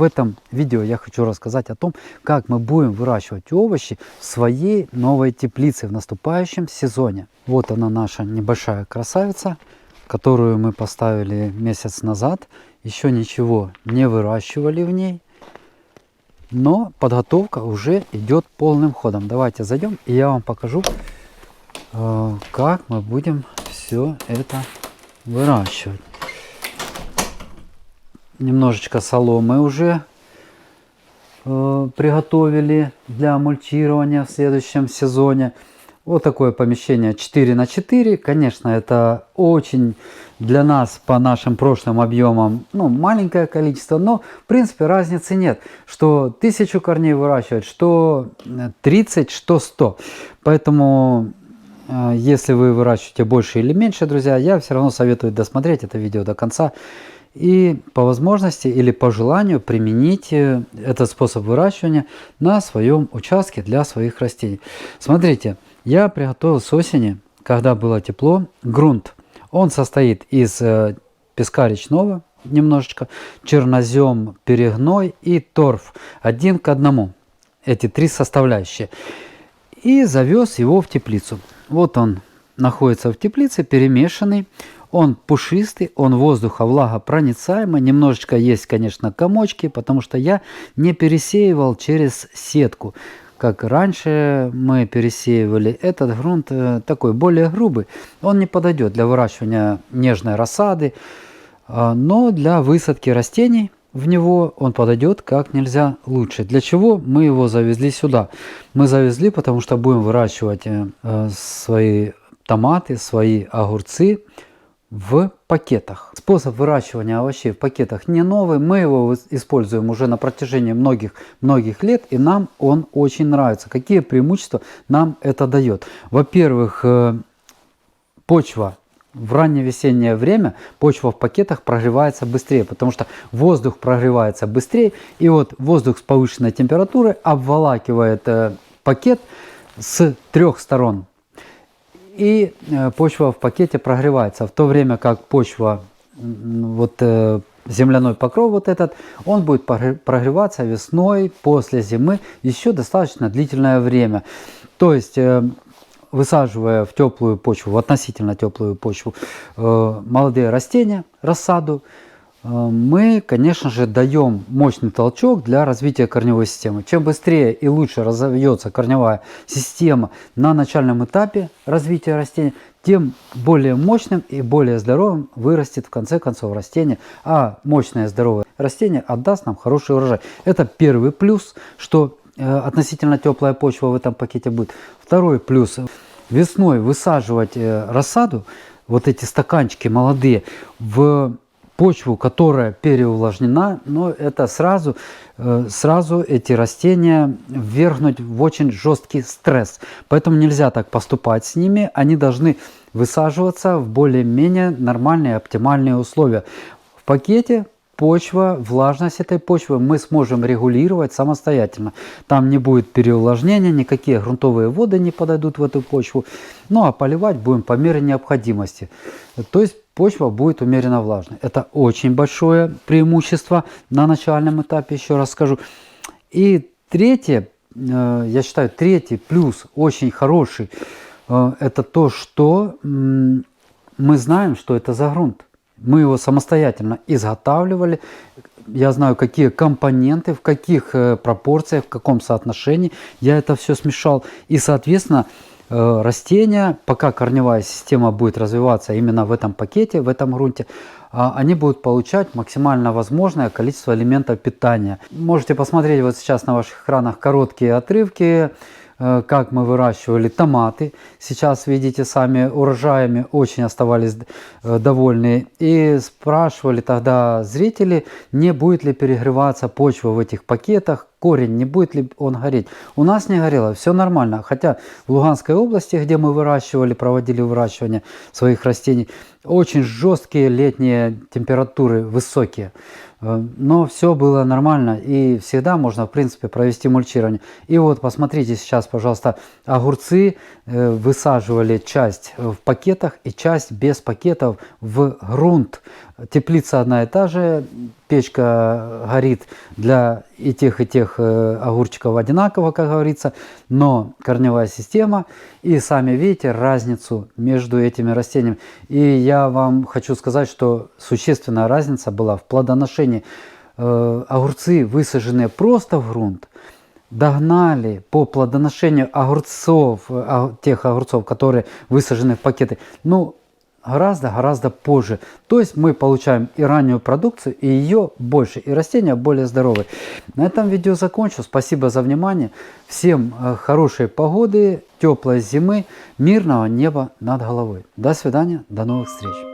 В этом видео я хочу рассказать о том, как мы будем выращивать овощи в своей новой теплице в наступающем сезоне. Вот она, наша небольшая красавица, которую мы поставили месяц назад. Еще ничего не выращивали в ней, но подготовка уже идет полным ходом. Давайте зайдем, и я вам покажу, как мы будем все это выращивать. Немножечко соломы уже приготовили для мульчирования в следующем сезоне. Вот такое помещение 4 на 4. Конечно, это очень для нас по нашим прошлым объемам маленькое количество, но в принципе разницы нет, что 1000 корней выращивать, что 30, что 100. Поэтому если вы выращиваете больше или меньше, друзья, я все равно советую досмотреть это видео до конца и по возможности или по желанию применить этот способ выращивания на своем участке для своих растений. Смотрите, я приготовил с осени, когда было тепло, грунт. Он состоит из песка речного немножечко, чернозем, перегной и торф 1 к 1. Эти 3 составляющие. И завез его в теплицу. Вот он находится в теплице, перемешанный. Он пушистый, он воздуховлагопроницаемый. Немножечко есть, конечно, комочки, потому что я не пересеивал через сетку. Как раньше мы пересеивали, этот грунт такой более грубый. Он не подойдет для выращивания нежной рассады, но для высадки растений в него он подойдет как нельзя лучше. Для чего мы его завезли сюда? Мы завезли, потому что будем выращивать свои томаты, свои огурцы в пакетах. Способ выращивания овощей в пакетах не новый, мы его используем уже на протяжении многих лет, и нам он очень нравится. Какие преимущества нам это дает? Во-первых, почва в ранневесеннее время, почва в пакетах прогревается быстрее, потому что воздух прогревается быстрее, и вот воздух с повышенной температурой обволакивает пакет с 3 сторон. И почва в пакете прогревается, в то время как почва, земляной покров вот этот, он будет прогреваться весной, после зимы, еще достаточно длительное время. То есть, высаживая в теплую почву, в относительно теплую почву, молодые растения, рассаду, мы, конечно же, даем мощный толчок для развития корневой системы. Чем быстрее и лучше разовьется корневая система на начальном этапе развития растения, тем более мощным и более здоровым вырастет в конце концов растение. А мощное здоровое растение отдаст нам хороший урожай. Это первый плюс, что относительно теплая почва в этом пакете будет. Второй плюс. Весной высаживать рассаду, вот эти стаканчики молодые, в почву, которая переувлажнена, но это сразу эти растения ввергнуть в очень жесткий стресс. Поэтому нельзя так поступать с ними. Они должны высаживаться в более-менее нормальные, оптимальные условия. В пакете почва, влажность этой почвы мы сможем регулировать самостоятельно. Там не будет переувлажнения, никакие грунтовые воды не подойдут в эту почву. Ну а поливать будем по мере необходимости. То есть почва будет умеренно влажной. Это очень большое преимущество на начальном этапе, еще раз скажу. И третье, я считаю, третий плюс очень хороший, это то, что мы знаем, что это за грунт. Мы его самостоятельно изготавливали. Я знаю, какие компоненты, в каких пропорциях, в каком соотношении я это все смешал. И, соответственно, растения, пока корневая система будет развиваться именно в этом пакете, в этом грунте, они будут получать максимально возможное количество элементов питания. Можете посмотреть вот сейчас на ваших экранах короткие отрывки, как мы выращивали томаты. Сейчас, видите, сами урожаями очень оставались довольны. И спрашивали тогда зрители, не будет ли перегреваться почва в этих пакетах, корень, не будет ли он гореть. У нас не горело, все нормально. Хотя в Луганской области, где мы проводили выращивание своих растений, очень жесткие летние температуры, высокие. Но все было нормально, и всегда можно, в принципе, провести мульчирование. И вот посмотрите сейчас, пожалуйста, огурцы высаживали часть в пакетах и часть без пакетов в грунт. Теплица одна и та же, печка горит для и тех огурчиков одинаково, как говорится, но корневая система, и сами видите разницу между этими растениями. И я вам хочу сказать, что существенная разница была в плодоношении. Огурцы, высаженные просто в грунт, догнали по плодоношению огурцов, тех огурцов, которые высажены в пакеты, ну, гораздо позже. То есть мы получаем и раннюю продукцию, и ее больше, и растения более здоровые. На этом видео закончу. Спасибо за внимание. Всем хорошей погоды, теплой зимы, мирного неба над головой. До свидания, до новых встреч.